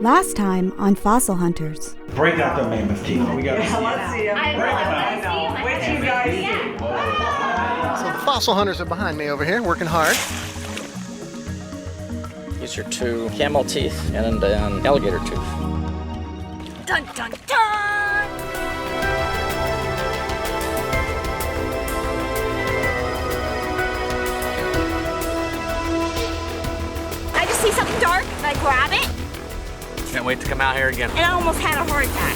Last time on Fossil Hunters. Break out the mammoth teeth. We got to see Let's see them. Wait till you guys see. So the fossil hunters are behind me over here, working hard. These are two camel teeth and an alligator tooth. Dun dun dun! I just see something dark and I grab it. Can't wait to come out here again. And I almost had a heart attack.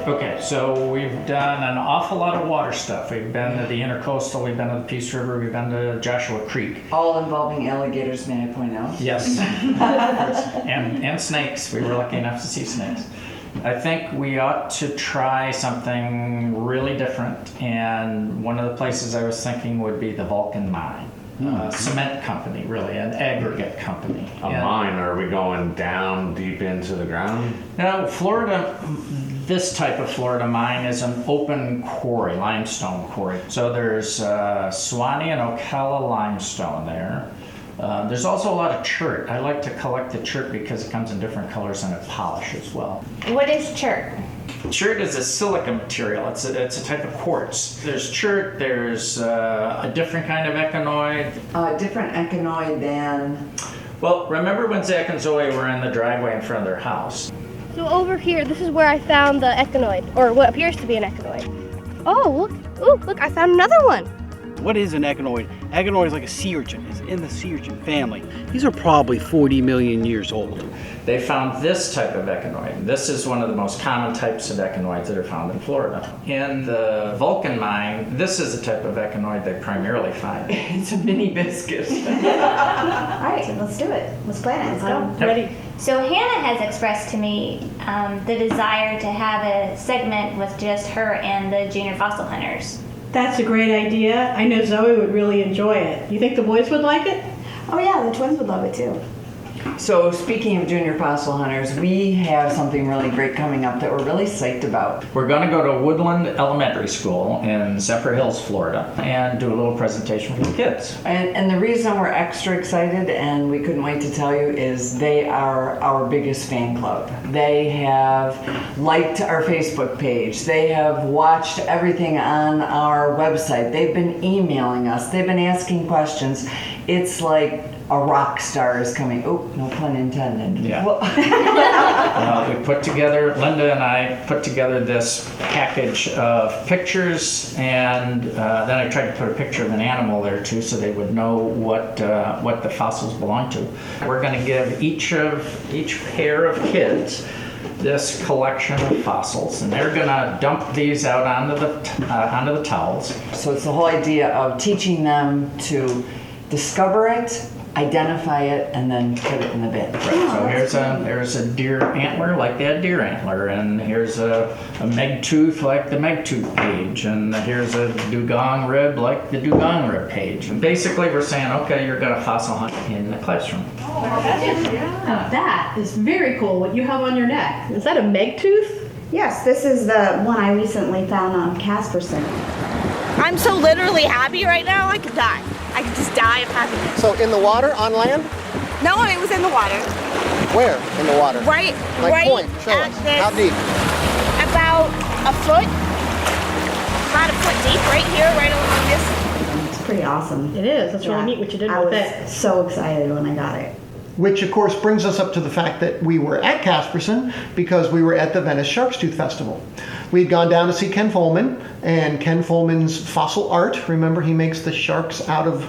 Okay, so we've done an awful lot of water stuff. We've been to the Intercoastal, we've been to the Peace River, we've been to Joshua Creek. All involving alligators, may I point out? Yes. and snakes. We were lucky enough to see snakes. I think we ought to try something really different, and one of the places I was thinking would be the Vulcan mine. Cement company, really, an aggregate company. A mine? Are we going down deep into the ground? No, Florida, this type of Florida mine is an open quarry, limestone quarry. So there's Suwannee and Ocala limestone there. There's also a lot of chert. I like to collect the chert because it comes in different colors and it polishes well. What is chert? Chert is a silica material. It's a type of quartz. There's chert, there's a different kind of echinoid. Different echinoid than... Well, remember when Zach and Zoe were in the driveway in front of their house? So over here, this is where I found the echinoid, or what appears to be an echinoid. Oh, look. Ooh, look, I found another one. What is an echinoid? Echinoid is like a sea urchin. It's in the sea urchin family. These are probably 40 million years old. They found this type of echinoid. This is one of the most common types of echinoids that are found in Florida. In the Vulcan mine, this is the type of echinoid they primarily find. It's a mini biscuit. All right, let's do it. Let's plan it. Let's go. Ready? So Hannah has expressed to me the desire to have a segment with just her and the junior fossil hunters. That's a great idea. I know Zoe would really enjoy it. You think the boys would like it? Oh yeah, the twins would love it too. So speaking of junior fossil hunters, we have something really great coming up that we're really psyched about. We're going to go to Woodland Elementary School in Zephyr Hills, Florida, and do a little presentation for the kids. And the reason we're extra excited, and we couldn't wait to tell you, is they are our biggest fan club. They have liked our Facebook page. They have watched everything on our website. They've been emailing us. They've been asking questions. It's like a rock star is coming. Oh, no pun intended. Yeah. We put together, Linda and I put together this package of pictures, and then I tried to put a picture of an animal there too, so they would know what the fossils belong to. We're going to give each pair of kids this collection of fossils, and they're going to dump these out onto the towels. So it's the whole idea of teaching them to discover it, identify it, and then put it in the bin. Right. So there's a deer antler like that deer antler, and here's a meg tooth like the meg tooth page, and here's a dugong rib like the dugong rib page. And basically we're saying, okay, you're going to fossil hunt in the classroom. Oh, yeah. That is very cool, what you have on your neck. Is that a meg tooth? Yes, this is the one I recently found on Casperson. I'm so literally happy right now, I could die. I could just die of happiness. So in the water, on land? No, it was in the water. Where in the water? Right point, show us. How deep? About a foot. About a foot deep. teeth right here, right along this. It's pretty awesome. It is. That's really neat what you did with it. I was so excited when I got it. Which, of course, brings us up to the fact that we were at Casperson because we were at the Venice Shark Tooth Festival. We'd gone down to see Ken Folman, and Ken Folman's fossil art. Remember, he makes the sharks out of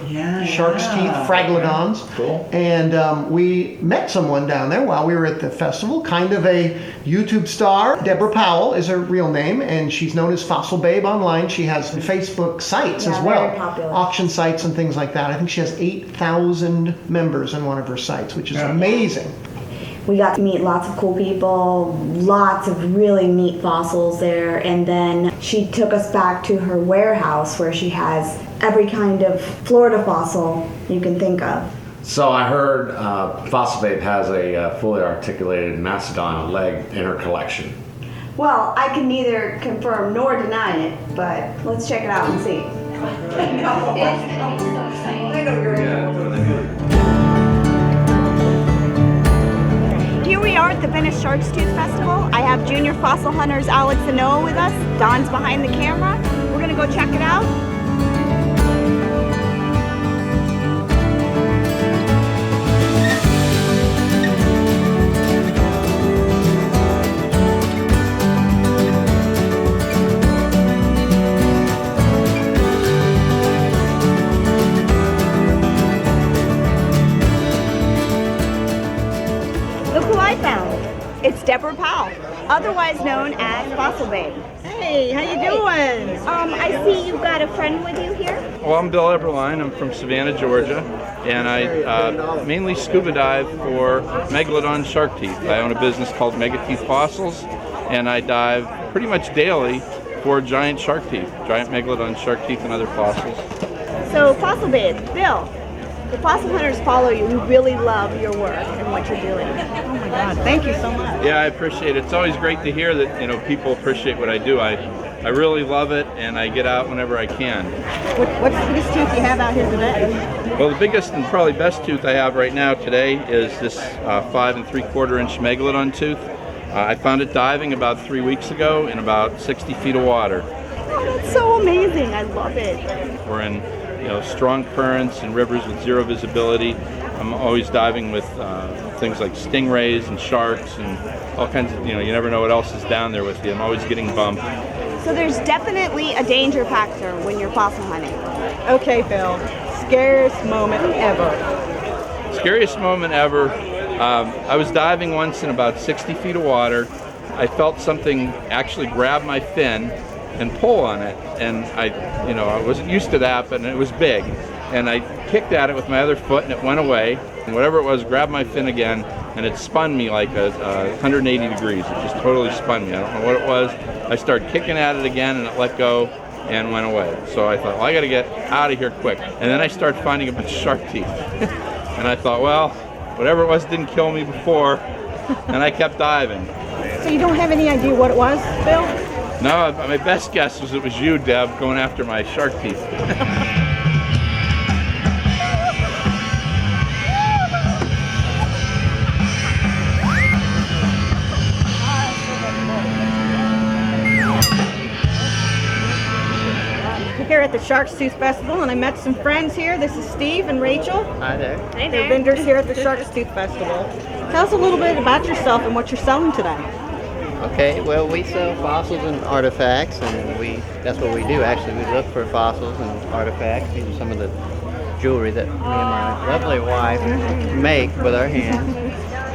shark's teeth, fraglodons. Cool. And we met someone down there while we were at the festival, kind of a YouTube star. Debra Powell is her real name, and she's known as FOSSILBABE online. She has Facebook sites as well, very popular. auction sites and things like that. I think she has 8,000 members in one of her sites, which is amazing. We got to meet lots of cool people, lots of really neat fossils there, and then she took us back to her warehouse where she has every kind of Florida fossil you can think of. So I heard FOSSILBABE has a fully articulated mastodon leg in her collection. Well, I can neither confirm nor deny it, but let's check it out and see. Here we are at the Venice Shark Tooth Festival. I have junior fossil hunters Alex and Noah with us. Don's behind the camera. We're gonna go check it out. Look who I found. It's Debra Powell, otherwise known as FOSSILBABE. Hey, how you doing? I see you've got a friend with you here. Well, I'm Bill Eberline. I'm from Savannah, Georgia, and I mainly scuba dive for megalodon shark teeth. I own a business called Megateeth Fossils, and I dive pretty much daily for giant shark teeth, giant megalodon shark teeth and other fossils. So FOSSILBABE, Bill, the fossil hunters follow you. We really love your work and what you're doing. Oh my God, thank you so much. Yeah, I appreciate it. It's always great to hear that people appreciate what I do. I really love it, and I get out whenever I can. What's the biggest tooth you have out here today? Well, the biggest and probably best tooth I have right now today is this 5 3/4 inch megalodon tooth. I found it diving about 3 weeks ago in about 60 feet of water. Oh, that's so amazing. I love it. We're in strong currents and rivers with zero visibility. I'm always diving with things like stingrays and sharks and all kinds of, you never know what else is down there with you. I'm always getting bumped. So there's definitely a danger factor when you're fossil hunting. Okay, Bill. Scariest moment ever. Scariest moment ever. I was diving once in about 60 feet of water. I felt something actually grab my fin and pull on it, and I wasn't used to that, but it was big, and I kicked at it with my other foot and it went away, and whatever it was grabbed my fin again, and it spun me like 180 degrees. It just totally spun me. I don't know what it was. I started kicking at it again, and it let go and went away. So I thought, well, I got to get out of here quick. And then I started finding a bunch of shark teeth, and I thought, well, whatever it was didn't kill me before, and I kept diving. So you don't have any idea what it was, Bill? No, my best guess was it was you, Deb, going after my shark teeth. We're here at the Shark Tooth Festival, and I met some friends here. This is Steve and Rachel. Hi there. Hey They're there. vendors here at the Shark Tooth Festival. Tell us a little bit about yourself and what you're selling today. Okay, well, we sell fossils and artifacts, and that's what we do actually. We look for fossils and artifacts. These are some of the jewelry that me and my lovely wife make with our hands.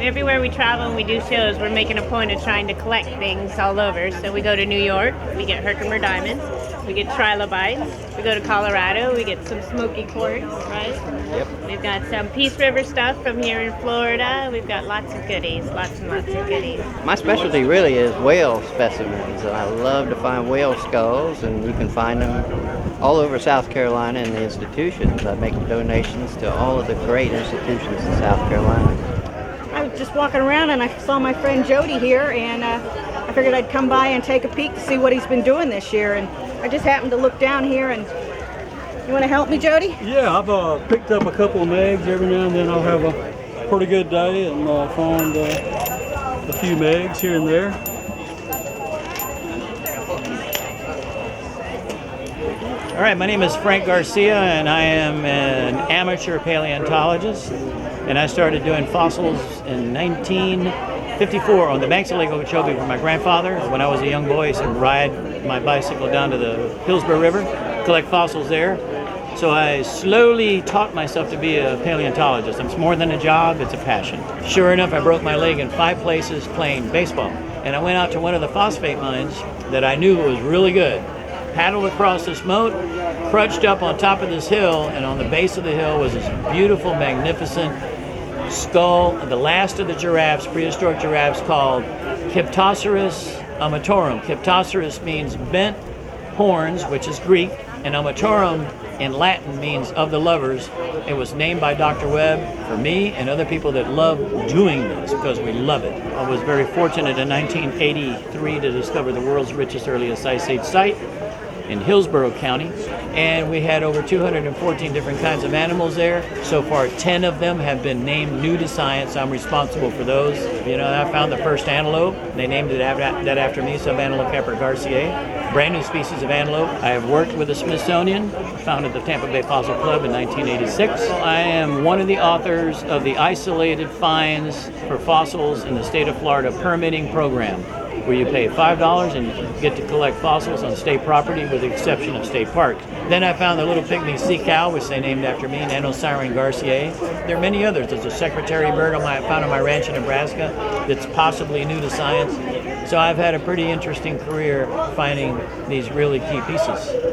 Everywhere we travel and we do shows, we're making a point of trying to collect things all over. So we go to New York, we get Herkimer diamonds, we get trilobites. We go to Colorado, we get some smoky quartz, right? Yep. We've got some Peace River stuff from here in Florida. We've got lots of goodies, lots and lots of goodies. My specialty really is whale specimens, and I love to find whale skulls, and you can find them all over South Carolina in the institutions. I make donations to all of the great institutions in South Carolina. I was just walking around and I saw my friend Jody here, and I figured I'd come by and take a peek to see what he's been doing this year. And I just happened to look down here, and you want to help me, Jody? Yeah, I've picked up a couple of megs. Every now and then I'll have a pretty good day and find a few megs here and there. All right, my name is Frank Garcia, and I am an amateur paleontologist. And I started doing fossils in 1954 on the banks of Lake Okeechobee with my grandfather. When I was a young boy, I used to ride my bicycle down to the Hillsborough River, collect fossils there. So I slowly taught myself to be a paleontologist. It's more than a job, it's a passion. Sure enough, I broke my leg in 5 places playing baseball. And I went out to one of the phosphate mines that I knew was really good. Paddled across this moat, crouched up on top of this hill, and on the base of the hill was this beautiful, magnificent skull, the last of the giraffes, prehistoric giraffes, called Kyptoceras amatorum. Kyptoceras means bent horns, which is Greek, and amatorum in Latin means of the lovers. It was named by Dr. Webb for me and other people that love doing this because we love it. I was very fortunate in 1983 to discover the world's richest earliest Ice Age site in Hillsborough County, and we had over 214 different kinds of animals there. So far, 10 of them have been named new to science. I'm responsible for those. You know, I found the first antelope. They named it that after me, Subantelope Garcia. Brand new species of antelope. I have worked with the Smithsonian, founded the Tampa Bay Fossil Club in 1986. I am one of the authors of the Isolated Finds for Fossils in the State of Florida Permitting Program, where you pay $5 and you get to collect fossils on state property with the exception of state parks. Then I found the little pygmy sea cow, which they named after me, Frank Garcia. There are many others. There's a secretary bird I found on my ranch in Nebraska that's possibly new to science. So I've had a pretty interesting career finding these really key pieces.